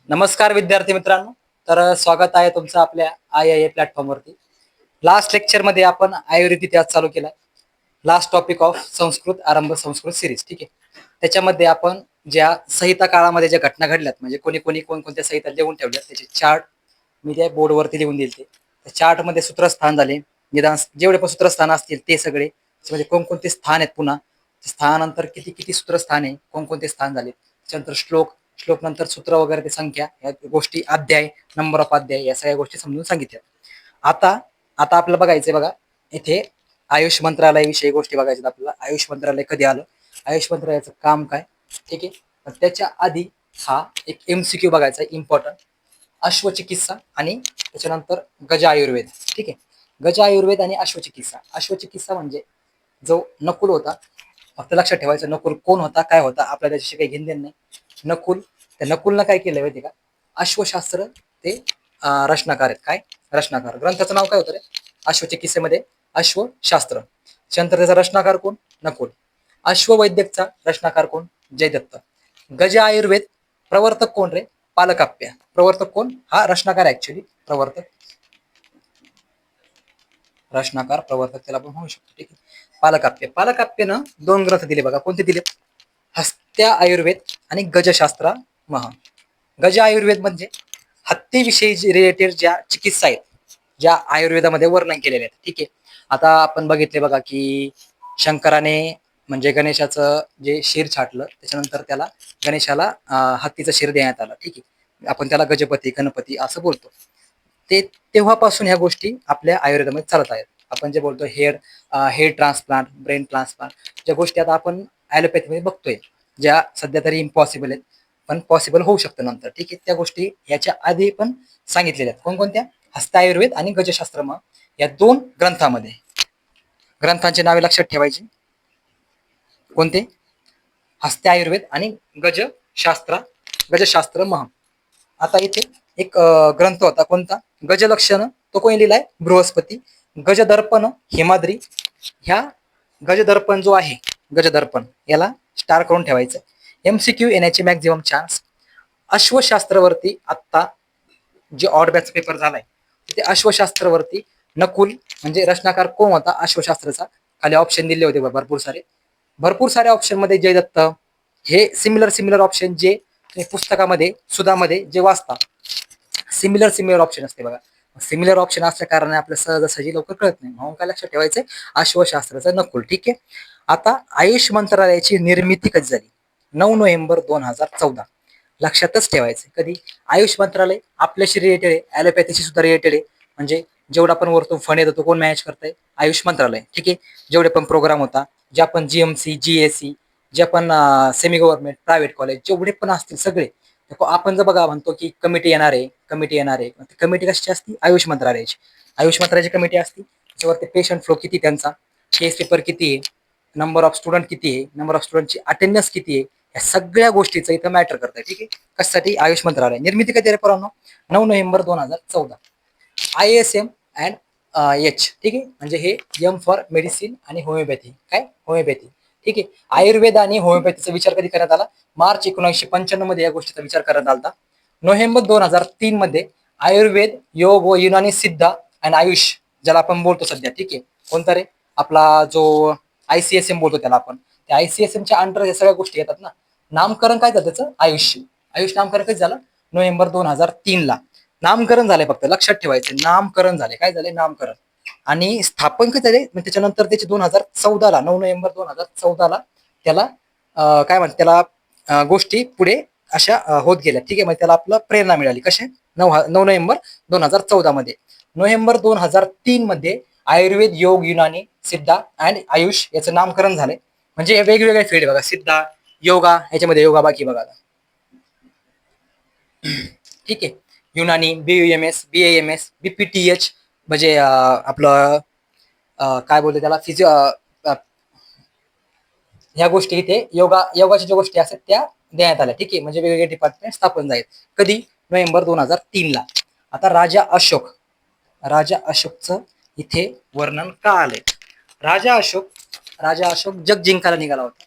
नमस्कार विद्यार्थी मित्रांनो. तर स्वागत आहे तुमचं आपल्या IIA प्लॅटफॉर्मवरती. लास्ट लेक्चरमध्ये आपण आयुर्वेद इतिहास चालू केला. लास्ट टॉपिक ऑफ संस्कृत आरंभ संस्कृत सिरीज. ठीक आहे. त्याच्यामध्ये आपण ज्या संहिता काळामध्ये ज्या घटना घडल्यात म्हणजे कोणी कोणी कोणकोणत्या संहिता लिहून ठेवल्यात त्याचे चार्ट मी त्या बोर्डवरती लिहून दिले. त्या चार्टमध्ये सूत्रस्थान झाले, निदान जेवढे पण सूत्रस्थान असतील ते सगळे, त्याच्यामध्ये कोणकोणते स्थान आहेत, पुन्हा स्थानानंतर किती किती सूत्रस्थान आहे, कोणकोणते स्थान झाले, त्याच्यानंतर श्लोक, श्लोक नंतर सूत्र वगैरे ते संख्या, या गोष्टी, अध्याय, नंबर ऑफ अध्याय, या सगळ्या गोष्टी समजून सांगितल्या. आता आता आपल्याला बघायचंय बघा, इथे आयुष मंत्रालयाविषयी गोष्टी बघायच्यात आपल्याला. आयुष मंत्रालय कधी आलं, आयुष मंत्रालयाचं काम काय, ठीक आहे. पण त्याच्या आधी हा एक MCQ बघायचा इम्पॉर्टंट, अश्वचिकित्सा आणि त्याच्यानंतर गज आयुर्वेद. ठीक आहे. गज आयुर्वेद आणि अश्वचिकित्सा. अश्वचिकित्सा म्हणजे जो नकुल होता, फक्त लक्षात ठेवायचं नकुल कोण होता, काय होता, आपल्याला त्याच्याशी काही घेणं नाही. नकुल, त्या नकुलनं काय केलं माहिती का, अश्वशास्त्र ते रचनाकार आहेत. काय रचनाकार, ग्रंथाचं नाव काय होतं रे, अश्वचिकित्सेमध्ये अश्वशास्त्र. त्याच्यानंतर त्याचा रचनाकार कोण, नकुल. अश्ववैद्यकचा रचनाकार कोण, जयदत्त. गज आयुर्वेद प्रवर्तक कोण रे, पालकाप्य. प्रवर्तक कोण, हा रचनाकार ऍक्च्युली, प्रवर्तक, रचनाकार प्रवर्तक त्याला पण होऊ शकतो. ठीक आहे. पालकाप्य, पालकाप्यनं 2 ग्रंथ दिले बघा. कोणते दिले, हस्त्या आयुर्वेद आणि गजशास्त्रा महा. गज आयुर्वेद म्हणजे हत्तीविषयी रिलेटेड ज्या चिकित्सा आहेत, ज्या आयुर्वेदामध्ये वर्णन केलेले आहेत. ठीक आहे. आता आपण बघितले बघा की शंकराने म्हणजे गणेशाचं जे शिर छाटलं, त्याच्यानंतर त्याला गणेशाला हत्तीचं शिर देण्यात आलं. ठीक आहे. आपण त्याला गजपती गणपती असं बोलतो. ते तेव्हापासून ह्या गोष्टी आपल्या आयुर्वेदामध्ये चालत आहेत. आपण जे बोलतो हेड ट्रान्सप्लांट, ब्रेन ट्रान्सप्लांट, ज्या गोष्टी आता आपण ॲलोपॅथीमध्ये बघतोय, ज्या सध्या तरी इम्पॉसिबल आहेत, पण पॉसिबल होऊ शकतं नंतर. ठीक आहे. त्या गोष्टी याच्या आधी पण सांगितलेल्या आहेत. कोणकोणत्या, हस्त आयुर्वेद आणि गजशास्त्र या 2 ग्रंथामध्ये. ग्रंथांची नावे लक्षात ठेवायची. कोणते, हस्ते आयुर्वेद आणि गजशास्त्र, गजशास्त्र महा. आता इथे एक ग्रंथ होता कोणता, गजलक्षण, तो कोणी लिहिलाय, बृहस्पती. गजदर्पण, हेमाद्री. ह्या गजदर्पण जो आहे, गजदर्पण याला स्टार करून ठेवायचं. MCQ येण्याचे मॅक्झिमम चान्स. अश्वशास्त्रावरती आत्ता जे ऑड बॅच पेपर झालाय, तिथे अश्वशास्त्रावरती नकुल म्हणजे रचनाकार कोण होता अश्वशास्त्राचा, खाली ऑप्शन दिले होते भरपूर सारे. भरपूर साऱ्या ऑप्शन मध्ये जयदत्त, हे सिमिलर ऑप्शन जे पुस्तकामध्ये सुधामध्ये जे वाचता, सिमिलर ऑप्शन असते बघा. सिमिलर ऑप्शन असल्या कारणाने आपल्या सहजासहजी लवकर कळत नाही, म्हणून काय लक्षात ठेवायचंय, अश्वशास्त्राचा नकुल. ठीक आहे. आता आयुष मंत्रालयाची निर्मिती कधी झाली, 9 नोव्हेंबर 2014. लक्षातच ठेवायचं. कधी, आयुष मंत्रालय आपल्याशी रिलेटेड आहे, ॲलोपॅथीशी सुद्धा रिलेटेड आहे. म्हणजे जेवढा पण वरतून फंड येतो तो कोण मॅनेज करताय, आयुष मंत्रालय. ठीक आहे. जेवढे पण प्रोग्राम होता, जे आपण GMC GAC, जे आपण सेमी गव्हर्नमेंट प्रायव्हेट कॉलेज जेवढे पण असतील सगळे, आपण जर बघा म्हणतो की कमिटी येणार आहे, कमिटी येणार आहे, कमिटी कशाची असती, आयुष मंत्रालयाची. आयुष मंत्रालयाची कमिटी असती. त्याच्यावरती पेशंट फ्लो किती त्यांचा, केस पेपर किती आहे, नंबर ऑफ स्टुडंट किती आहे, नंबर ऑफ स्टुडंटची अटेंडन्स किती आहे, या सगळ्या गोष्टीचं इथं मॅटर करतंय. ठीक आहे. कशासाठी, आयुष मंत्रालय. निर्मिती कधी रे पोरांनो, 9 नोव्हेंबर 2014. ISM and H. ठीक आहे. म्हणजे हे M फॉर मेडिसिन आणि होमिओपॅथी. काय, होमिओपॅथी. ठीक आहे. आयुर्वेद आणि होमिओपॅथीचा विचार कधी करण्यात आला, मार्च 1995 मध्ये या गोष्टीचा विचार करण्यात आला. नोव्हेंबर 2003 मध्ये आयुर्वेद, योग व युनानी सिद्ध आणि आयुष, ज्याला आपण बोलतो सध्या. ठीक आहे. कोणता रे, आपला जो ICSM बोलतो त्याला आपण, त्या ICSMच्या अंडर या सगळ्या गोष्टी येतात ना. नामकरण काय झालं त्याचं, आयुष. आयुष नामकरण कधी झालं, नोव्हेंबर 2003 ला. नामकरण झालंय, फक्त लक्षात ठेवायचं, नामकरण झाले. काय झाले, नामकरण. आणि स्थापन कधी झाले, त्याच्यानंतर त्याचे 2014 ला, 9 नोव्हेंबर 2014 ला त्याला काय म्हणतात त्याला, गोष्टी पुढे अशा होत गेल्या. ठीक आहे. म्हणजे त्याला आपलं प्रेरणा मिळाली. कसे, 9 नोव्हेंबर 2014 मध्ये. नोव्हेंबर 2003 मध्ये आयुर्वेद, योग, युनानी सिद्धा अँड आयुष याचं नामकरण झालंय. म्हणजे वेगवेगळे फील्ड बघा, सिद्धा, योगा, याच्यामध्ये योगा बाकी बघा. ठीक आहे. युनानी, BUMS, BAMS, BPTH, म्हणजे आपलं काय बोलतो त्याला, ह्या गोष्टी इथे योगाच्या ज्या गोष्टी असतात त्या देण्यात आल्या. ठीक आहे. म्हणजे वेगवेगळे डिपार्टमेंट स्थापन झाले. कधी, नोव्हेंबर 2003 ला. आता राजा अशोकचं इथे वर्णन का आलंय. राजा अशोक जग जिंकायला निघाला होता.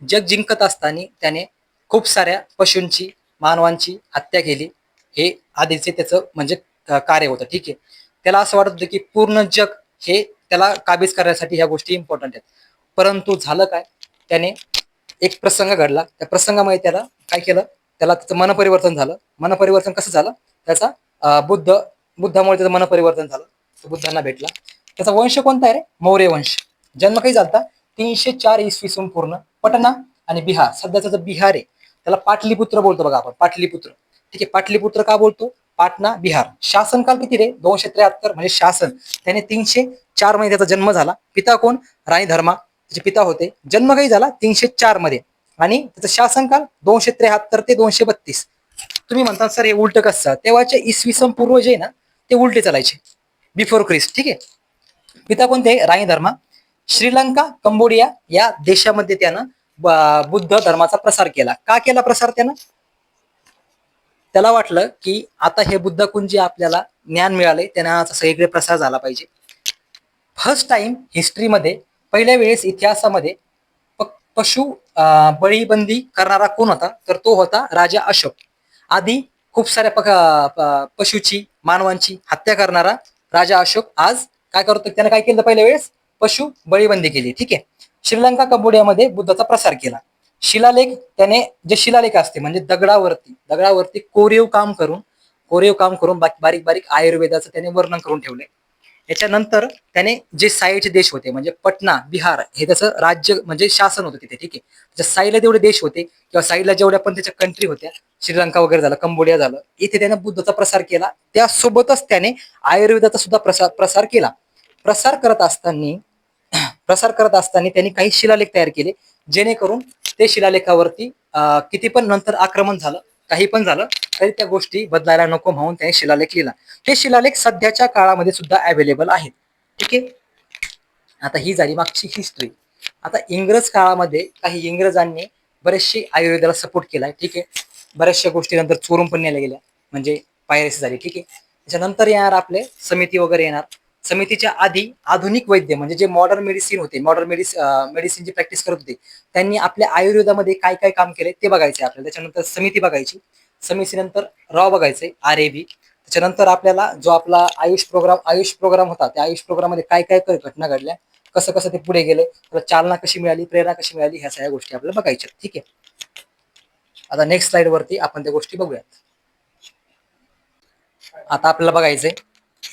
जग जिंकत असताना त्याने खूप साऱ्या पशूंची, मानवांची हत्या केली. हे आधीचे त्याचं म्हणजे कार्य होतं. ठीक आहे. त्याला असं वाटत होतं की पूर्ण जग हे त्याला काबीज करण्यासाठी ह्या गोष्टी इम्पॉर्टंट आहेत. परंतु झालं काय, त्याने एक प्रसंग घडला, त्या प्रसंगामुळे त्याला काय केलं, त्याला त्याचं मनपरिवर्तन झालं. मनपरिवर्तन कसं झालं, त्याचा बुद्धामुळे त्याचं मनपरिवर्तन झालं, तो बुद्धांना भेटला. त्याचा वंश कोणता आहे रे, मौर्य वंश. जन्म काही झालता 304 इसवी सन पूर्ण. पटना आणि बिहार, सध्याचा जो बिहार आहे त्याला पाटलीपुत्र बोलतो बघा आपण, पाटलीपुत्र. ठीक आहे, पाटलीपुत्र का बोलतो, पाटणा बिहार. शासनकाल किती रे, 273, म्हणजे शासन त्याने 304 मध्ये त्याचा जन्म झाला. पिता कोण, राणी धर्मा त्याचे पिता होते. जन्म काही झाला 304 मध्ये आणि त्याचा शासनकाल 273 ते 232. तुम्ही म्हणता सर हे उलट कसं, तेव्हाचे इसवी सन पूर्व जे ना ते उलटे चालायचे, बिफोर क्रिस्ट. ठीक आहे. पिता कोणते, राणी धर्मा. श्रीलंका, कंबोडिया या देशामध्ये त्यानं बुद्ध धर्माचा प्रसार केला. का केला प्रसार त्यानं, त्याला वाटलं की आता हे बुद्ध कुंजी आपल्याला ज्ञान मिळाले, त्यांना सगळीकडे प्रसार झाला पाहिजे. फर्स्ट टाइम हिस्ट्रीमध्ये, पहिल्या वेळेस इतिहासामध्ये पशु बळीबंदी करणारा कोण होता, तर तो होता राजा अशोक. आधी खूप साऱ्या पशुची, मानवांची हत्या करणारा राजा अशोक आज काय करतो, त्याने काय केलं पहिल्या वेळेस, पशु बळीबंदी केली. ठीक आहे. श्रीलंका, कंबोडियामध्ये बुद्धाचा प्रसार केला. शिलालेख, त्याने जे शिलालेख असते म्हणजे दगडावरती कोरीव काम करून बारीक बारीक आयुर्वेदाचं त्याने वर्णन करून ठेवले. याच्यानंतर त्याने जे साईडचे देश होते म्हणजे पटना बिहार, हे त्याचं राज्य म्हणजे शासन होतं तिथे. ठीक आहे. त्याच्या साईडला जेवढे देश होते किंवा साईडला जेवढ्या पण त्याच्या कंट्री होत्या, श्रीलंका वगैरे झालं, कंबोडिया झालं, इथे त्याने बुद्धाचा प्रसार केला. त्यासोबतच त्याने आयुर्वेदाचा सुद्धा प्रसार केला. प्रसार करत असताना त्यांनी काही शिलालेख तयार केले, जेणेकरून ते शिलालेखावरती किती पण नंतर आक्रमण झालं, काही पण झालं तरी त्या गोष्टी बदलायला नको म्हणून त्याने शिलालेख लिहिला. हे शिलालेख सध्याच्या काळामध्ये सुद्धा अवेलेबल आहेत. ठीक आहे. आता ही झाली मागची हिस्ट्री. आता इंग्रज काळामध्ये काही इंग्रजांनी बरेचसे आयुर्वेदाला सपोर्ट केलाय. ठीक आहे. बऱ्याचशा गोष्टी नंतर चोरून पण नेल्या गेल्या, म्हणजे पायरेसी झाली. ठीक आहे. त्याच्यानंतर येणार आपले समिती वगैरे येणार. समितीच्या आधी आधुनिक वैद्य म्हणजे जे मॉडर्न मेडिसिन होते, मेडिसिनची प्रॅक्टिस करत होते, त्यांनी आपल्या आयुर्वेदामध्ये काय काय काम केले ते बघायचे आपल्याला. त्याच्यानंतर समिती बघायची. समितीनंतर रॉ बघायचे, RAB. त्याच्यानंतर आपल्याला जो आपला आयुष प्रोग्राम होता, त्या आयुष प्रोग्राम मध्ये काय काय घटना घडल्या, कसं कसं ते पुढे गेले, त्याला चालना कशी मिळाली, प्रेरणा कशी मिळाली, ह्या सगळ्या गोष्टी आपल्याला बघायच्या. ठीक आहे. आता नेक्स्ट स्लाइड वरती आपण त्या गोष्टी बघूयात. आता आपल्याला बघायचंय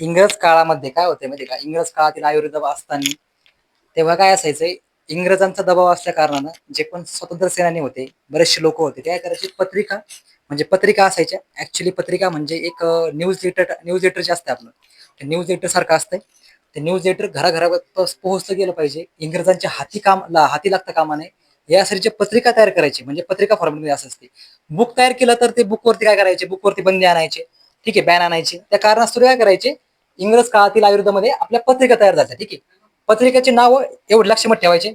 इंग्रज काळामध्ये काय होते माहिती का, इंग्रज काळातील आयुर्वेद असताना तेव्हा काय असायचंय, इंग्रजांचा दबाव असल्या कारणानं जे पण स्वतंत्र सेनानी होते, बरेचसे लोक होते, त्या करायचे पत्रिका असायच्या. ऍक्च्युली पत्रिका म्हणजे एक न्यूज लेटर जे असते आपलं, ते न्यूज लेटर सारखं असतंय. ते न्यूज लेटर घराघरात पोहोचलं गेलं पाहिजे, इंग्रजांच्या हाती लागता कामा नये, यासाठी जे पत्रिका तयार करायची, म्हणजे पत्रिका फॉर्मॅटमध्ये असं असते. बुक तयार केलं तर ते बुकवरती काय करायचे, बुकवरती बंदी आणायचे. ठीक आहे, बॅन आणायचे. त्या कारणास्तव काय करायचे, इंग्रज काळातील आयुर्वेदामध्ये आपल्या पत्रिका तयार झाल्या. ठीक आहे. पत्रिकेचे नाव एवढं लक्षात ठेवायचे.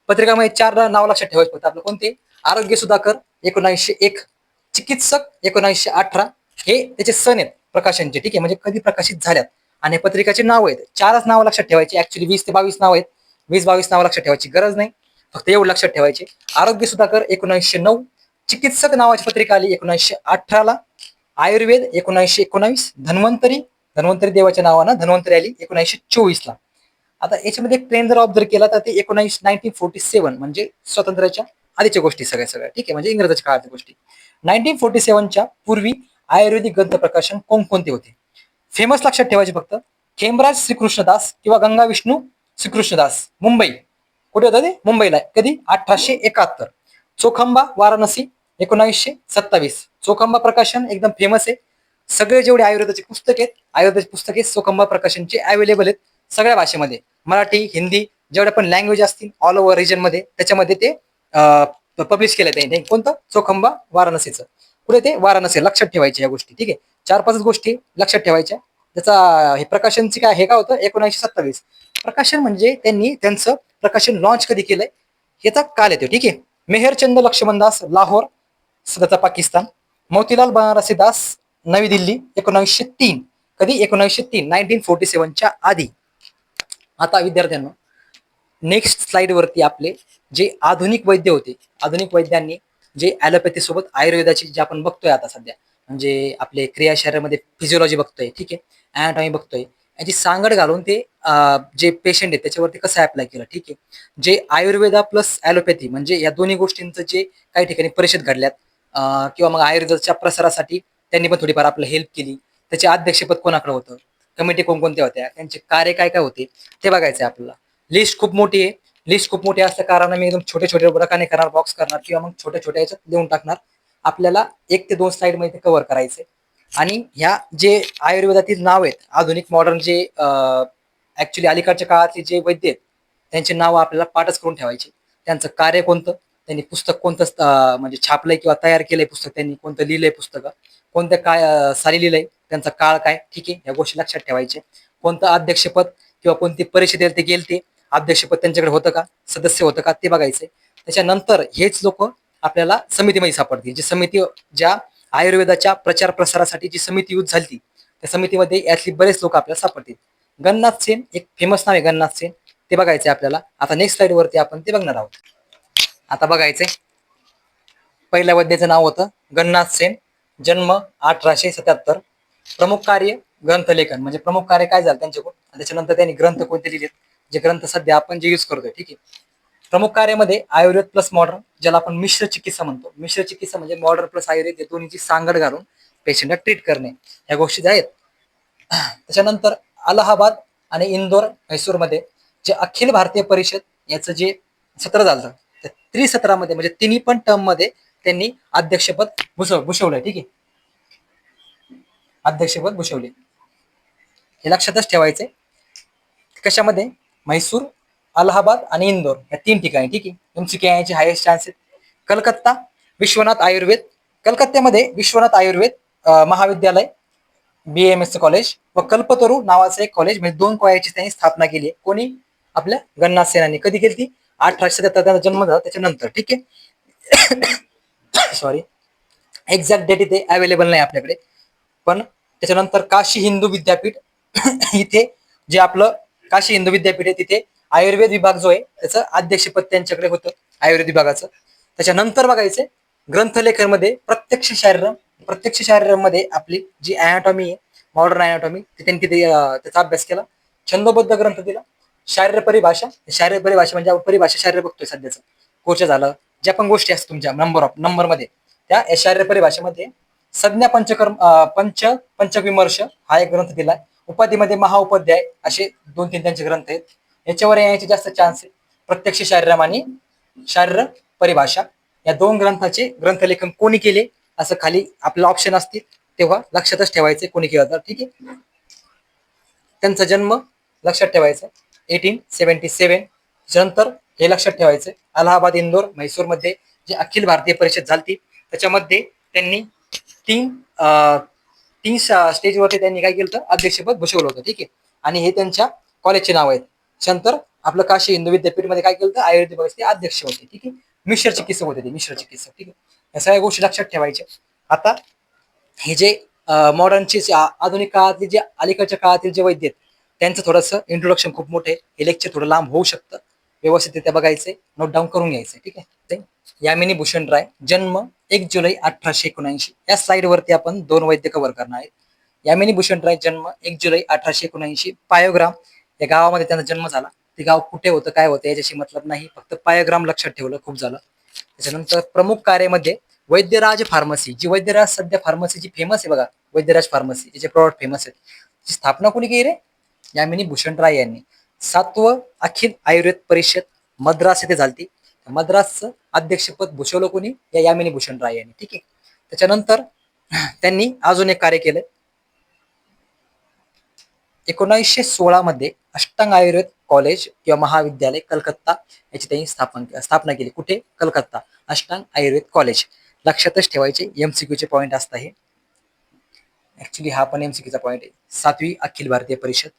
पत्रिकामध्ये 4 नाव लक्षात ठेवायचे फक्त आपलं. कोणते, आरोग्य सुधाकर 1901, चिकित्सक 1918, हे त्याचे सन आहेत प्रकाशनचे. ठीक आहे, म्हणजे कधी प्रकाशित झाल्यात. आणि पत्रिकाचे नाव आहेत, 4च नाव लक्षात ठेवायचे. ऍक्च्युली 20 ते 22 नाव आहेत, 20-22 नाव लक्षात ठेवायची गरज नाही, फक्त एवढं लक्षात ठेवायचे. आरोग्य सुधाकर 1909, चिकित्सक नावाची पत्रिका आली 1918 ला, आयुर्वेद 1919, धन्वंतरी देवाच्या नावानं धन्वंतरी आली 1924 ला. आता याच्यामध्ये एक ट्रेंड जर ऑब्झर्व केला तर ते 1947 म्हणजे स्वातंत्र्याच्या आधीच्या गोष्टी सगळ्या. ठीक आहे, म्हणजे इंग्रजाच्या काळातल्या गोष्टी. 1947च्या पूर्वी आयुर्वेदिक ग्रंथ प्रकाशन कोणकोणते होते, फेमस लक्षात ठेवायचे फक्त. खेमराज श्रीकृष्णदास किंवा गंगा विष्णू श्रीकृष्णदास, मुंबई. कुठे होतं ते, मुंबईला. कधी, 1871. चोखंबा वाराणसी 1927. चोखंबा प्रकाशन एकदम फेमस आहे. सगळे जेवढे आयुर्वेदाचे पुस्तके चोखंबा प्रकाशनचे अवेलेबल आहेत सगळ्या भाषेमध्ये, मराठी, हिंदी, जेवढ्या पण लँग्वेज असतील ऑल ओव्हर रिजन मध्ये, त्याच्यामध्ये ते पब्लिश केलं त्यांनी. कोणतं, चोखंबा वाराणसीचं. कुठे ते, वाराणसी. लक्षात ठेवायच्या या गोष्टी. ठीक आहे, 4-5 गोष्टी लक्षात ठेवायच्या. त्याचा हे प्रकाशनची हे काय होतं, 1927. प्रकाशन म्हणजे त्यांनी त्यांचं प्रकाशन लॉन्च कधी केलंय याचा काल येतो. ठीक आहे. मेहरचंद लक्ष्मणदास लाहोर, सध्याचा पाकिस्तान. मोतीलाल बनारसी दास, नवी दिल्ली 1903. कधी, 1903, 1947च्या आधी. आता विद्यार्थ्यांना नेक्स्ट स्लाइड वरती आपले जे आधुनिक वैद्य होते, आधुनिक वैद्यांनी जे ॲलोपॅथी सोबत आयुर्वेदाची जे आपण बघतोय आता सध्या, म्हणजे आपले क्रिया शरीरामध्ये फिजिओलॉजी बघतोय, ठीक आहे, अॅनाटॉमी बघतोय, याची सांगड घालून ते जे पेशंट आहे त्याच्यावरती कसं अप्लाय केलं, ठीक आहे. जे आयुर्वेदा प्लस ॲलोपॅथी म्हणजे या दोन्ही गोष्टींचं जे काही ठिकाणी परिषद घडल्यात, किंवा मग आयुर्वेदाच्या प्रसारासाठी त्यांनी पण थोडीफार आपलं हेल्प केली. त्याचे अध्यक्षपद कोणाकडे होतं, कमिटी कोणकोणत्या होत्या, त्यांचे कार्य काय काय होते ते बघायचं आहे आपल्याला. लिस्ट खूप मोठी आहे. लिस्ट खूप मोठी असल्या कारणाने मी एकदम छोटे छोटे रकाने करणार, बॉक्स करणार, किंवा मग छोट्या छोट्या याच्यात देऊन टाकणार. आपल्याला 1 ते 2 स्लाइड मध्ये कव्हर करायचे. आणि ह्या जे आयुर्वेदातील नाव आहेत, आधुनिक मॉडर्न जे ऍक्च्युली अलीकडच्या काळातले जे वैद्य आहेत, त्यांचे नाव आपल्याला पाठच करून ठेवायचे. त्यांचं कार्य कोणतं, त्यांनी पुस्तक कोणतं म्हणजे छापलंय किंवा तयार केलंय पुस्तक, त्यांनी कोणतं लिहिलंय पुस्तक, कोणत्या काय साली लिहिलंय, त्यांचा काळ काय, ठीक आहे, या गोष्टी लक्षात ठेवायचे. कोणतं अध्यक्षपद किंवा कोणती परिषदेला ते गेलते, अध्यक्षपद त्यांच्याकडे होतं का, सदस्य होतं का, ते बघायचे. त्याच्यानंतर हेच लोक आपल्याला समितीमध्ये सापडतील. जी समिती ज्या आयुर्वेदाच्या प्रचार प्रसारासाठी जी समिती यूज झाली, त्या समितीमध्ये यातली बरेच लोक आपल्याला सापडतील. गन्नाथ सेन एक फेमस नाव आहे, गन्नाथ सेन, ते बघायचे आपल्याला. आता नेक्स्ट स्लाइड वरती आपण ते बघणार आहोत. आता बघायचंय, पहिल्या वैद्याचं नाव होतं गन्नाथ सेन, जन्म 1877, प्रमुख कार्य ग्रंथलेखन, म्हणजे प्रमुख कार्य काय झालं त्यांच्याकडून, त्याच्यानंतर त्यांनी ग्रंथ कोणते लिहिलेत, जे ग्रंथ सध्या आपण जे युज करतोय, ठीक आहे. प्रमुख कार्यामध्ये आयुर्वेद प्लस मॉडर्न, ज्याला आपण मिश्र चिकित्सा म्हणतो. मिश्र चिकित्सा म्हणजे मॉडर्न प्लस आयुर्वेद या दोन्हीची सांगड घालून पेशंटला ट्रीट करणे, या गोष्टी ज्या आहेत. त्याच्यानंतर अलाहाबाद आणि इंदोर म्हैसूरमध्ये जे अखिल भारतीय परिषद याचं जे सत्र झालं, त्या त्रिसत्रामध्ये म्हणजे तिन्ही पण टर्म मध्ये त्यांनी अध्यक्षपद भूषवलंय, ठीक आहे, अध्यक्षपद भूषवले. हे लक्षातच ठेवायचंय. कशामध्ये, म्हैसूर, अलाहाबाद आणि इंदोर या 3 ठिकाणी, ठीक आहे. एमसीक्यू याचे हायेस्ट चान्सेस. कलकत्ता विश्वनाथ आयुर्वेद, कलकत्त्यामध्ये विश्वनाथ आयुर्वेद महाविद्यालय, BAMS कॉलेज व कल्पतरू नावाचं एक कॉलेज, म्हणजे 2 कॉलेजची त्यांनी स्थापना केली आहे. कोणी, आपल्या गन्नाथ सेनानी. कधी केली ती, 1877 त्यांचा जन्म झाला त्याच्यानंतर, ठीक आहे. सॉरी, एक्झॅक्ट डेट इथे अवेलेबल नाही आपल्याकडे. पण त्याच्यानंतर काशी हिंदू विद्यापीठ, इथे जे आपलं काशी हिंदू विद्यापीठ आहे, तिथे आयुर्वेद विभाग जो आहे त्याचं अध्यक्षपद त्यांच्याकडे होतं, आयुर्वेद विभागाचं. त्याच्यानंतर बघायचंय ग्रंथलेखनमध्ये प्रत्यक्ष शरीरामध्ये आपली जी अॅनाटॉमी आहे, मॉडर्न अॅनाटॉमी, त्यांनी तिथे त्याचा अभ्यास केला. छंदोबद्ध ग्रंथ दिला. शारीर परिभाषा म्हणजे आपण परिभाषा शारीर बघतोय सध्याचं कोर्स झालं, ज्या पण गोष्टी असतात तुमच्या नंबरमध्ये, त्या शारीर परिभाषेमध्ये संज्ञा पंचविमर्श हा एक ग्रंथ दिलाय. उपाधीमध्ये महाउपाध्याय, असे 2-3 त्यांचे ग्रंथ आहेत. याच्यावर यायचे जास्त चान्स आहे. प्रत्यक्ष शारीरम आणि शारीर परिभाषा या 2 ग्रंथाचे ग्रंथलेखन कोणी केले, असं खाली आपलं ऑप्शन असतील, तेव्हा लक्षातच ठेवायचे कोणी केलं तर, ठीक आहे. त्यांचा जन्म लक्षात ठेवायचा 1877. नंतर हे लक्षात ठेवायचं, अलाहाबाद, इंदोर, म्हैसूरमध्ये जे अखिल भारतीय परिषद झाली, त्याच्यामध्ये त्यांनी 3 स्टेजवरती त्यांनी काय केलं तर अध्यक्षपद भूषवलं होतं, ठीक आहे. आणि हे त्यांच्या कॉलेजचे नाव आहेत. नंतर आपलं काशी हिंदू विद्यापीठमध्ये काय केलं तर आयुर्वेद विभागाचे अध्यक्ष होते, ठीक आहे. मिश्र चिकित्सक होते ते, मिश्र चिकित्सक, ठीक आहे. या सगळ्या गोष्टी लक्षात ठेवायच्या. आता हे जे मॉडर्नचे आधुनिक काळातले जे अलीकडच्या काळातील जे वैद्य आहेत, त्यांचं थोडंसं इंट्रोडक्शन खूप मोठे, हे लेक्चर थोडं लांब होऊ शकतं. व्यवस्थितरित्या बघायचंय, नोट डाऊन करून घ्यायचं, ठीक आहे. यामिनी भूषण राय, जन्म 1 जुलै 1879. या स्लाइड वरती आपण 2 वैद्य कव्हर करणार आहेत. यामिनी भूषण राय, जन्म 1 जुलै 1879, पायोग्राम या गावामध्ये त्यांचा जन्म झाला. ते गाव कुठे होतं, काय होतं याच्याशी मतलब नाही, फक्त पायोग्राम लक्षात ठेवलं खूप झालं. त्याच्यानंतर प्रमुख कार्यामध्ये वैद्यराज फार्मसी, जी वैद्यराज सध्या फार्मसी जी फेमस आहे बघा, वैद्यराज फार्मसी, जिचे प्रॉडक्ट फेमस आहेत, ची स्थापना कोणी केली रे, यामिनी भूषण राय यांनी. 7वं अखिल आयुर्वेद परिषद मद्रास येथे झालती. मद्रासचं अध्यक्षपद भूषवलं कोणी, या यामिनी भूषण राय यांनी, ठीक आहे. त्याच्यानंतर त्यांनी अजून एक कार्य केलं. 1916 मध्ये अष्टांग आयुर्वेद कॉलेज किंवा महाविद्यालय कलकत्ता याची त्यांनी स्थापना केली. कुठे, कलकत्ता, अष्टांग आयुर्वेद कॉलेज. लक्षातच ठेवायचे, एमसीक्यूचे पॉईंट असतात हे. ऍक्च्युली हा पण एमसीक्यूचा पॉईंट आहे. 7वी अखिल भारतीय परिषद,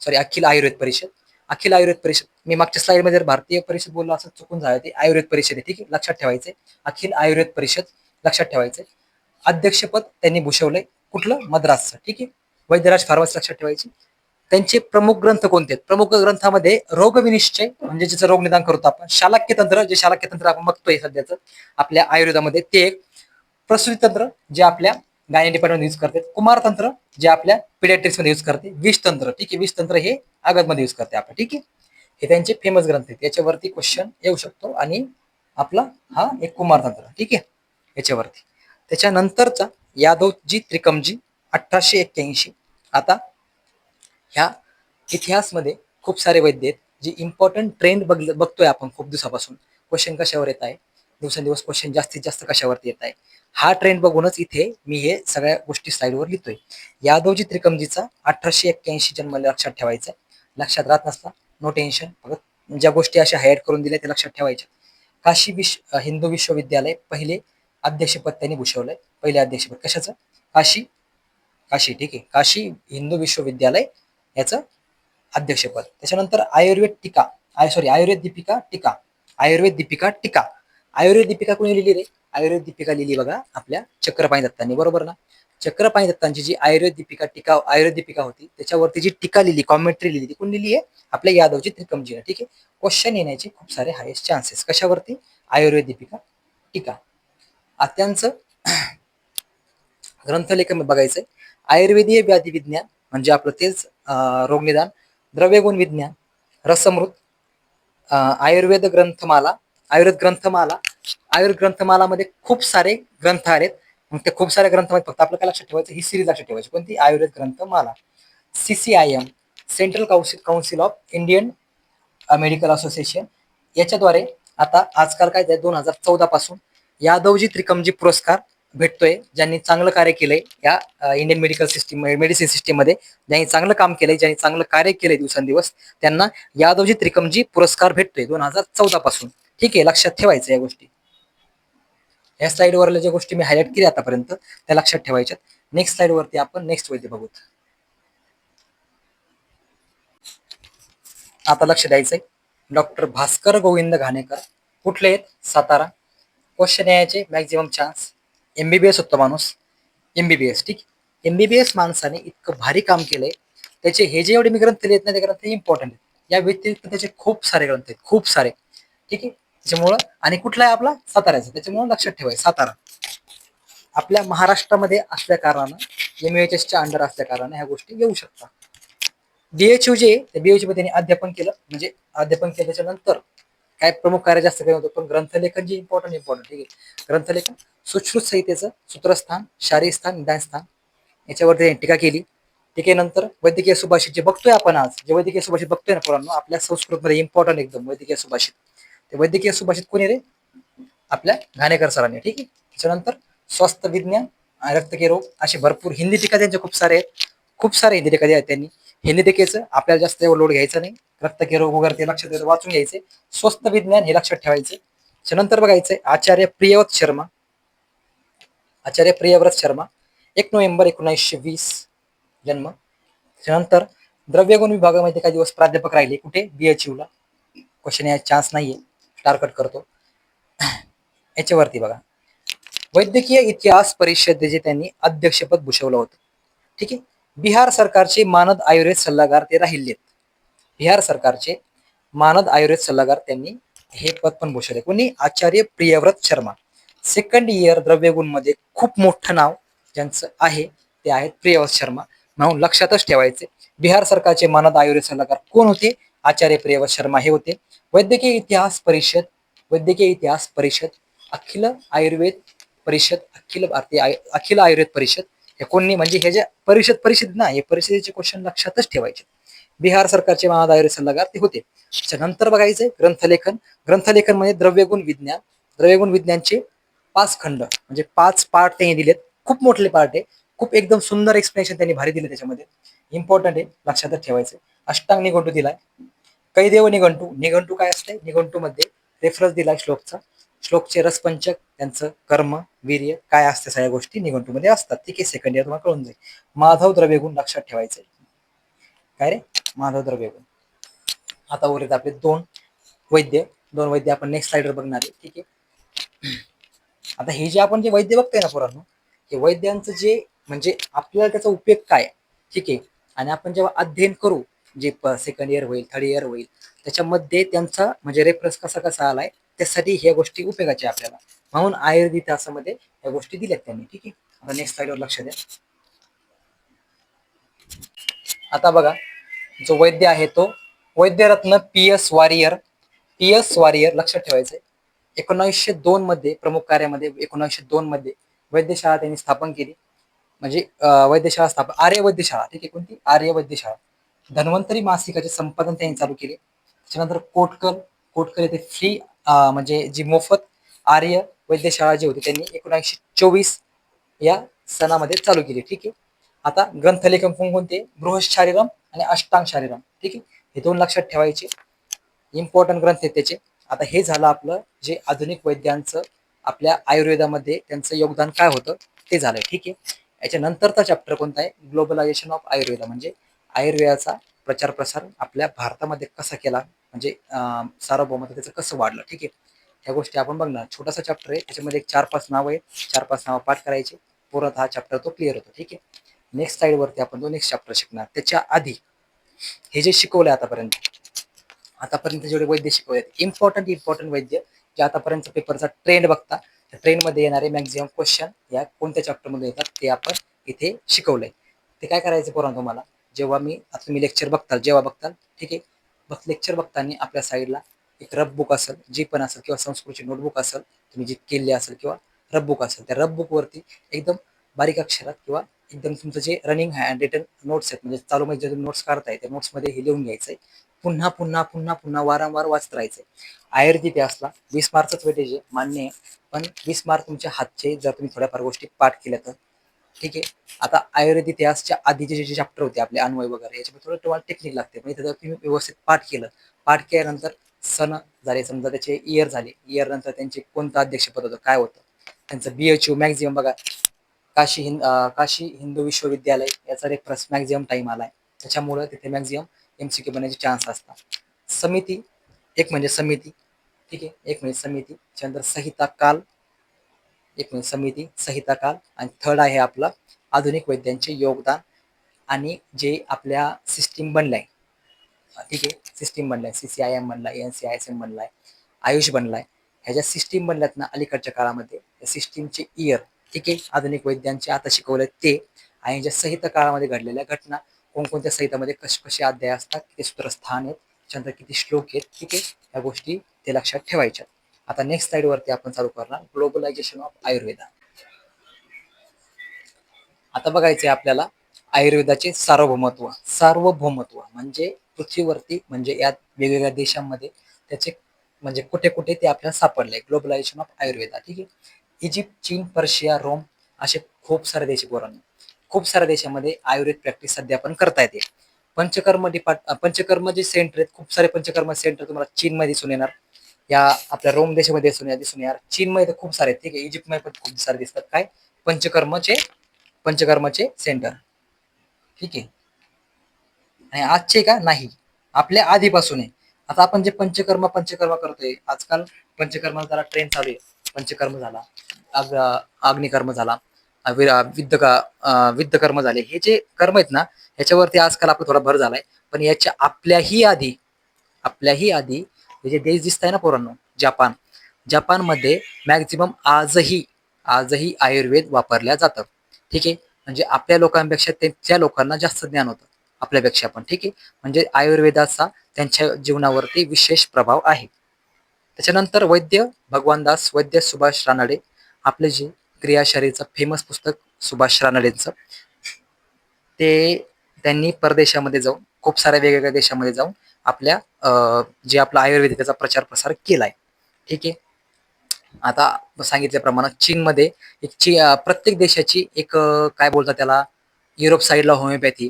सॉरी अखिल आयुर्वेद परिषद, अखिल आयुर्वेद परिषद. मी मागच्या स्लाइड मध्ये भारतीय परिषद बोललो, असं चुकून झालं, ते आयुर्वेद परिषद आहे, ठीक आहे. लक्षात ठेवायचे, अखिल आयुर्वेद परिषद लक्षात ठेवायचे. अध्यक्षपद त्यांनी भूषवलंय, कुठलं, मद्रासचं, ठीक आहे. वैद्यराज फार्मसी लक्षात ठेवायची. त्यांचे प्रमुख ग्रंथ कोणते आहेत, प्रमुख ग्रंथामध्ये रोगविनिश्चय, म्हणजे ज्याचं रोग निदान करतो आपण, शालाक्य तंत्र, जे आपण बघतोय सध्याचं आपल्या आयुर्वेदामध्ये, ते एक. प्रसूती तंत्र, जे आपल्या गायनी डिपार्टमेंट यूज करते. कुमारतंत्र जे आपल्या पिडियाट्रिक्स मध्ये यूज करते. विषतंत्र, ठीक आहे, विषतंत्र हे आगत मध्ये यूज करते आपण, ठीक आहे. हे त्यांचे फेमस ग्रंथ आहेत, याच्यावरती क्वेश्चन येऊ शकतो. आणि आपला हा एक कुमारतंत्र, ठीक आहे, याच्यावरती. त्याच्यानंतरचा यादवजी त्रिकमजी 1881. आता ह्या इतिहासमध्ये खूप सारे वैद्य आहेत, जे इम्पॉर्टंट ट्रेंड बघतोय आपण खूप दिवसापासून. क्वेश्चन कशावर येत आहे, दिवसेंदिवस क्वेश्चन जास्तीत जास्त कशावरती येत आहे, हा ट्रेंड बघूनच इथे मी हे सगळ्या गोष्टी स्लाइडवर लिहितोय. यादवजी त्रिकमजीचा 1881 जन्म लक्षात ठेवायचा. लक्षात राहत नसला नो टेन्शन, फक्त ज्या गोष्टी अशा हाईड करून दिल्या त्या लक्षात ठेवायच्या. हिंदू विश्वविद्यालय पहिले अध्यक्षपद त्यांनी भूषवलंय. पहिले अध्यक्षपद कशाचं? काशी, काशी, ठीक आहे, काशी हिंदू विश्वविद्यालय याचं अध्यक्षपद. त्याच्यानंतर आयुर्वेद टीका, आयुर्वेद दीपिका टीका, आयुर्वेद दीपिका टीका. आयुर्वेद दीपिका कोणी लिहिली रे? आयुर्वेद दीपिका लिहिली बघा आपल्या चक्रपाणी दत्तांनी, बरोबर ना? चक्रपाणी दत्तांची जी आयुर्वेद दीपिका टीका, आयुर्वेद दीपिका होती, त्याच्यावरती जी टीका लिहिली, कॉमेंट्री लिहिली, ती कोण लिहिली आहे? आपल्या यादवजी त्रिकमजीने, ठीक आहे. क्वेश्चन येण्याचे खूप सारे हायेस्ट चान्सेस कशावरती? आयुर्वेद दीपिका टीका. त्यांचं ग्रंथलेखन बघायचंय. आयुर्वेदीय व्याधी विज्ञान म्हणजे आपलं तेच रोगनिदान, द्रव्यगुण विज्ञान, रसमृत, आयुर्वेद ग्रंथमाला, आयुर्वेद ग्रंथमाला. आयुर्वेद ग्रंथमालामध्ये खूप सारे ग्रंथ आलेत. मग त्या खूप साऱ्या ग्रंथामध्ये फक्त आपलं काय लक्षात ठेवायचं? ही सिरीज लक्षात ठेवायची. कोणती? आयुर्वेद ग्रंथमाला. CCIM, central council of Indian medical association, याच्याद्वारे आता आजकाल काय आहे, 2014 पासून यादवजी त्रिकमजी पुरस्कार भेटतोय. ज्यांनी चांगलं कार्य केलंय या इंडियन मेडिसिन सिस्टीम मध्ये, ज्यांनी चांगलं काम केलंय, ज्यांनी चांगलं कार्य केलंय दिवसेंदिवस, त्यांना यादवजी त्रिकमजी पुरस्कार भेटतोय 2014 पासून, ठीक आहे. लक्षात ठेवायचं या गोष्टी. या स्लाइड वरल्या ज्या गोष्टी मी हायलाइट केल्या आतापर्यंत त्या लक्षात ठेवायच्यात. नेक्स्ट स्लाइड वरती आपण नेक्स्ट वैद्य बघू. आता लक्ष द्यायचंय. डॉक्टर भास्कर गोविंद घाणेकर कुठले आहेत? सातारा. क्वेश्चन यायचे मॅक्झिमम चान्स. MBBS होतो माणूस, MBBS, ठीक. MBBS माणसाने इतकं भारी काम केलंय. त्याचे हे जे एवढे मी ग्रंथ लिहित नाही, ते ग्रंथ इम्पॉर्टंट आहेत. या व्यतिरिक्त त्याचे खूप सारे ग्रंथ आहेत, खूप सारे, ठीक आहे. त्याच्यामुळं, आणि कुठला आहे आपला? साताऱ्याचा, त्याच्यामुळे लक्षात ठेवायचं सातारा. आपल्या महाराष्ट्रामध्ये असल्या कारणानं, MHSच्या अंडर असल्या कारणाने ह्या गोष्टी येऊ शकतात. BHU जे BHU मध्ये त्यांनी अध्यापन केलं, म्हणजे अध्यापन केल्याच्या नंतर काय प्रमुख कार्य जास्त काही होतं, पण ग्रंथलेखन जे इम्पॉर्टंट, ठीक आहे. ग्रंथलेखन, सुश्रुत संहितेचं सूत्रस्थान, शारीर स्थान, निदान स्थान, याच्यावरती त्यांनी टीका केली. टीकेनंतर वैद्यकीय सुभाषित जे बघतोय आपण आज, जे वैद्यकीय सुभाषित बघतोय ना पोरांनो, आपल्या संस्कृतमध्ये इम्पॉर्टंट एकदम वैद्यकीय सुभाषित. ते वैद्यकीय सुभाषित कोणी रे? आपल्या घाणेकर सरांनी, ठीक आहे. त्याच्यानंतर स्वस्थ विज्ञान, रक्तके रोग, असे भरपूर हिंदी टीका त्यांचे खूप सारे आहेत. खूप सारे हिंदी टीका आहेत त्यांनी. हिंदी टीकेचं आपल्याला जास्त एवढं लोड घ्यायचं नाही. रक्तके रोग वगैरे ते लक्षात वाचून घ्यायचे. स्वस्थ विज्ञान हे लक्षात ठेवायचं. त्याच्यानंतर बघायचंय आचार्य प्रियव्रत शर्मा. आचार्य प्रियव्रत शर्मा 1 नोव्हेंबर 1920 जन्म. त्यानंतर द्रव्यगुण विभागामध्ये काही दिवस प्राध्यापक राहिले. कुठे? BHU ला. क्वेश्चन यायचा चान्स नाहीये, स्टार कट करतो. याच्यावरती बघा, वैद्यकीय इतिहास परिषदेचे त्यांनी अध्यक्षपद भूषवलं होतं, ठीक आहे. बिहार सरकारचे मानद आयुर्वेद सल्लागार ते राहिलेत. बिहार सरकारचे मानद आयुर्वेद सल्लागार त्यांनी हे पद पण भूषवले. कोणी? आचार्य प्रियव्रत शर्मा. सेकंड इयर द्रव्यगुण मध्ये खूप मोठं नाव ज्यांचं आहे ते आहेत प्रियव्रत शर्मा, म्हणून लक्षातच ठेवायचे. बिहार सरकारचे मानद आयुर्वेद सल्लागार कोण होते? आचार्य प्रियव्रत शर्मा हे होते. वैद्यकीय इतिहास परिषद, वैद्यकीय इतिहास परिषद, अखिल आयुर्वेद परिषद, अखिल आयुर्वेद परिषद, हे कोणी? म्हणजे हे जे परिषद ना, हे परिषदेचे क्वेश्चन लक्षातच ठेवायचे. बिहार सरकारचे मानद आयुर्वेद सल्लागार ते होते. त्याच्यानंतर बघायचंय ग्रंथलेखन. ग्रंथलेखन मध्ये द्रव्यगुण विज्ञान, द्रव्यगुण विज्ञानचे 5 खंड, म्हणजे 5 पार्ट त्यांनी दिलेत. खूप मोठे पार्ट आहे. खूप एकदम सुंदर एक्सप्लेनेशन त्यांनी भारी दिले त्याच्यामध्ये. इम्पॉर्टंट आहे, लक्षातच ठेवायचं. अष्टांग निघंटू दिलाय. कैदेव निघंटू, निघंटू काय असते? निघंटू मध्ये रेफरन्स दिलाय श्लोकचा. श्लोकचे रसपंचक, त्यांचं कर्म, वीर्य काय असते, सगळ्या गोष्टी निघंटू मध्ये असतात, ठीक आहे. सेकंड इयर तुम्हाला कळून जाईल. माधव द्रव्यगुण लक्षात ठेवायचे. काय रे? माधव द्रव्यगुण. आता उरलेत आपले दोन वैद्य आपण नेक्स्ट स्लाइडर बघणार आहे, ठीक आहे. आता हे जे आपण जे वैद्य बघतोय ना पोरांनो, हे वैद्यांचं जे म्हणजे आपल्याला त्याचा उपयोग काय, ठीक आहे. आणि आपण जेव्हा अध्ययन करू, जे सेकंड इयर होईल, थर्ड इयर होईल, त्याच्यामध्ये त्यांचा म्हणजे रेफरन्स कसा कसा आलाय त्यासाठी ह्या गोष्टी उपयोगाच्या आपल्याला, म्हणून आयुर्वेद इतिहासामध्ये या गोष्टी दिल्यात त्यांनी. ठीक आहे, आता नेक्स्ट स्लाइडवर लक्ष द्या. आता बघा, जो वैद्य आहे तो वैद्यरत्न पी एस वारियर लक्षात ठेवायचंय. 1902 मध्ये प्रमुख कार्यामध्ये 1902 मध्ये वैद्यशाळा त्यांनी स्थापन केली. म्हणजे वैद्यशाळा स्थापन, आर्य वैद्यशाळा. ठीक आहे, कोणती? आर्य वैद्यशाळा. धन्वंतरी मासिकाचे संपादन त्यांनी चालू केले. त्याच्यानंतर कोटकर येथे फ्री, म्हणजे जी मोफत आर्य वैद्यशाळा जी होती त्यांनी 1924 या सणामध्ये चालू केली. ठीक आहे, आता ग्रंथलेखन कोणते? बृहत शारीरम आणि अष्टांग शारीरम. ठीक आहे, हे दोन लक्षात ठेवायचे, इम्पॉर्टंट ग्रंथ आहेत त्याचे. आता हे झालं आपलं जे आधुनिक वैद्यांचं आपल्या आयुर्वेदामध्ये त्यांचं योगदान काय होतं ते झालंय. ठीक आहे, याच्यानंतरचा चॅप्टर कोणता आहे? ग्लोबलायझेशन ऑफ आयुर्वेदा, म्हणजे आयुर्वेदाचा प्रचार प्रसार आपल्या भारतामध्ये कसा केला, म्हणजे सार्वभौमत्व त्याचं कसं वाढलं. ठीक आहे, ह्या गोष्टी आपण बघणार. छोटासा चॅप्टर आहे, त्याच्यामध्ये 4-5 नाव आहेत, 4-5 नावं पाठ करायचे, परत हा चॅप्टर तो क्लिअर होतो. ठीक आहे, नेक्स्ट साइड वरती आपण तो नेक्स्ट चॅप्टर शिकणार. त्याच्या आधी हे जे शिकवलंय आतापर्यंत जेवढे वैद्य शिकवले, इम्पॉर्टंट वैद्य जे आतापर्यंत पेपरचा ट्रेंड बघता, त्या ट्रेंडमध्ये येणारे मॅक्झिमम क्वेश्चन या कोणत्या चॅप्टरमध्ये येतात ते आपण इथे शिकवलंय. ते काय करायचं पोरांनो तुम्हाला, जेव्हा आता तुम्ही लेक्चर बघताल, ठीक आहे, लेक्चर बघताना आपल्या साईडला एक रफ बुक असेल, जी पण असेल, किंवा संस्कृतची नोटबुक असेल तुम्ही जी केली असेल, किंवा रफ बुक असेल, त्या रफ बुकवरती एकदम बारीक अक्षरात किंवा एकदम तुमचं जे रनिंग हँड रिटन नोट्स आहेत, म्हणजे चालू मध्ये जे तुम्ही नोट्स काढताय त्या नोट्समध्ये हे लिहून घ्यायचंय. पुन्हा पुन्हा पुन्हा पुन्हा वारंवार वाचत राहायचंय. आयुर्वेद इतिहासला 20 मार्कच वेटेज आहे, मान्य आहे, पण 20 मार्क तुमच्या हातचे जर तुम्ही थोड्याफार गोष्टी पाठ केल्या तर. ठीक आहे, आता आयुर्वेद इतिहासच्या आधीचे जे चॅप्टर होते आपले अन्वय वगैरे, याच्यामध्ये थोडं तुम्हाला टेक्निक लागते, म्हणजे जर तुम्ही व्यवस्थित पाठ केल्यानंतर सण झाले, समजा त्याचे इयर झाले, इयर नंतर त्यांचे कोणतं अध्यक्षपद होतं, काय होतं त्यांचं, BHU मॅक्झिमम बघा, काशी हिंदू विश्वविद्यालय याचा रेफरन्स मॅक्झिमम टाइम आलाय, त्याच्यामुळे तिथे मॅक्झिमम MCQ बनण्याचे चान्स असतात. समिती, एक म्हणजे समिती. ठीक आहे, एक म्हणजे समिती, त्याच्यानंतर संहिता काल, आणि थर्ड आहे आपला आधुनिक वैद्यांचे योगदान आणि जे आपल्या सिस्टीम बनलाय. ठीक आहे, सिस्टीम बनलाय, CCIM बनलाय, NCISM बनलाय, आयुष बनलाय, ह्या ज्या सिस्टीम बनल्यात ना अलीकडच्या काळामध्ये, त्या सिस्टीमचे इयर, ठीक आहे, आधुनिक वैद्यांचे आता शिकवले ते, आणि ज्या संहिता काळामध्ये घडलेल्या घटना, कोणकोणत्या संहितामध्ये कसे कसे अध्याय असतात, किती सूत्रस्थान आहेत, त्याच्यानंतर किती श्लोक आहेत. ठीक आहे, ह्या गोष्टी ते लक्षात ठेवायच्या. आता नेक्स्ट स्लाइड वरती आपण चालू करणार ग्लोबलायझेशन ऑफ आयुर्वेदा. आता बघायचंय आपल्याला आयुर्वेदाचे सार्वभौमत्व म्हणजे पृथ्वीवरती, म्हणजे या वेगवेगळ्या देशांमध्ये त्याचे म्हणजे कुठे कुठे ते आपल्याला सापडले. Globalisation of Ayurveda. ठीक आहे, इजिप्त, चीन, पर्शिया, रोम असे खूप सारे देश पोरांनो, खूप साऱ्या देशामध्ये आयुर्वेद प्रॅक्टिस सध्या पण करता येते. पंचकर्म जे सेंटर आहेत, खूप सारे पंचकर्म सेंटर तुम्हाला चीनमध्ये दिसून येणार, या आपल्या रोम देशामध्ये दिसून येणार, चीनमध्ये तर खूप सारे आहेत. ठीक आहे, इजिप्तमध्ये पण खूप सारे दिसतात काय, पंचकर्माचे सेंटर. ठीक आहे, आणि आजचे का नाही, आपल्या आधीपासून आहे. आता आपण जे पंचकर्म करतोय आजकाल, पंचकर्म जरा ट्रेंड चालू आहे. पंचकर्म झाला, अग्निकर्म झाला, विद्ध कर्म झाले, हे जे कर्म आहेत ना, याच्यावरती आजकाल आपला थोडा भर झालाय. पण याच्या आपल्याही आधी हे जे देश दिसत आहे ना पोरांनो, जपानमध्ये मॅक्झिमम आजही आयुर्वेद वापरल्या जातं. ठीक आहे, म्हणजे आपल्या लोकांपेक्षा त्या लोकांना जास्त ज्ञान होतं आपल्यापेक्षा पण. ठीक आहे, म्हणजे आयुर्वेदाचा त्यांच्या जीवनावरती विशेष प्रभाव आहे. त्याच्यानंतर वैद्य सुभाष रानडे, आपले जे क्रियाशरीचं फेमस पुस्तक सुभाष रानडेंचं, ते त्यांनी परदेशामध्ये जाऊन, खूप साऱ्या वेगवेगळ्या देशामध्ये जाऊन आपल्या जे आपला आयुर्वेद त्याचा प्रचार प्रसार केलाय. ठीक आहे, आता सांगितल्याप्रमाणे चीनमध्ये प्रत्येक देशाची एक काय बोलतात त्याला, युरोप साईडला होमिओपॅथी,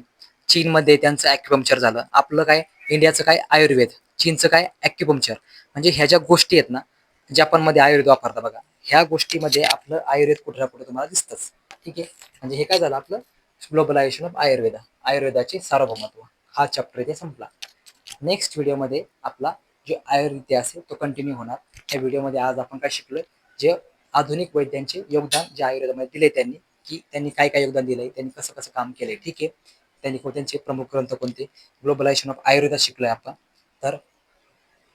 चीनमध्ये त्यांचं ॲक्युपंक्चर झालं, आपलं काय इंडियाचं काय आयुर्वेद, चीनचं काय ॲक्युपंक्चर. म्हणजे ह्या ज्या गोष्टी आहेत ना, जपानमध्ये आयुर्वेद वापरता बघा, ह्या गोष्टीमध्ये आपलं आयुर्वेद कुठे ना कुठे तुम्हाला दिसतंच. ठीक आहे, म्हणजे हे काय झालं आपलं ग्लोबलायझेशन ऑफ आयुर्वेदाचे सार्वभौमत्व. हा चॅप्टर इथे संपला. नेक्स्ट व्हिडिओमध्ये आपला जे आयुर्वेद इतिहास आहे तो कंटिन्यू होणार. या व्हिडिओमध्ये आज आपण काय शिकलोय, जे आधुनिक वैद्यांचे योगदान जे आयुर्वेदामध्ये दिले त्यांनी, की त्यांनी काय काय योगदान दिलंय, त्यांनी कसं कसं काम केलंय. ठीक आहे, त्यांनी त्यांचे प्रमुख ग्रंथ कोणते, ग्लोबलायझेशन ऑफ आयुर्वेदा शिकलोय आपण. तर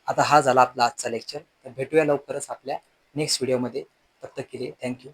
आता हा झाला आपला आजचा लेक्चर. तर भेटूया लवकरच आपल्या नेक्स्ट व्हिडिओमध्ये. तब तक के लिए थँक्यू.